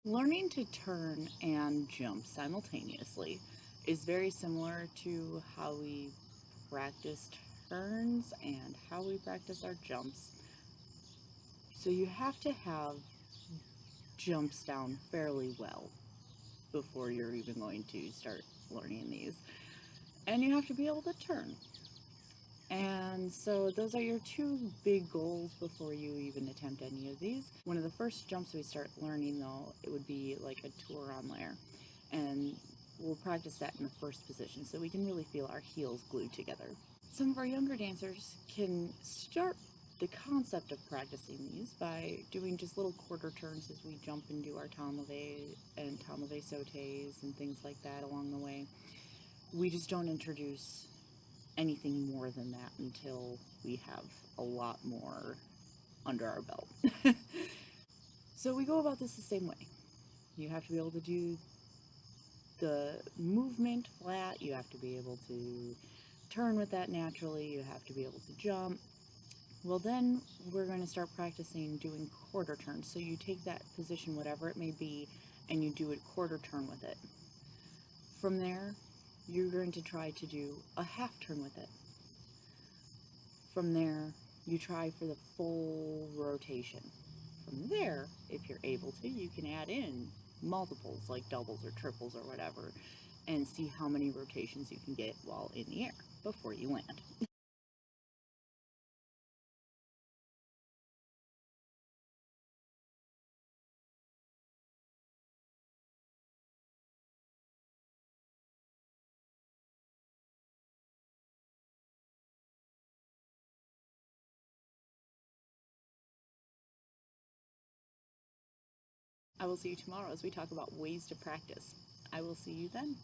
Learning to turn and jump simultaneously is very similar to how we practice turns and how we practice our jumps. So you have to have jumps down fairly well before you're even going to start learning these. And you have to be able to turn. And so those are your two big goals before you even attempt any of these. One of the first jumps we start learning though, it would be like a tour on layer. And we'll practice that in the first position so we can really feel our heels glued together. Some of our younger dancers can start the concept of practicing these by doing just little quarter turns as we jump and do our temps levés and temps levés sautés and things like that along the way. We just don't introduce anything more than that until we have a lot more under our belt. So we go about this the same way. You have to be able to do the movement flat, you have to be able to turn with that naturally, you have to be able to jump. Well, then we're going to start practicing doing quarter turns. So you take that position, whatever it may be, and you do a quarter turn with it. From there, you're going to try to do a half turn with it. From there, you try for the full rotation. From there, if you're able to, you can add in multiples like doubles or triples or whatever and see how many rotations you can get while in the air before you land. I will see you tomorrow as we talk about ways to practice. I will see you then.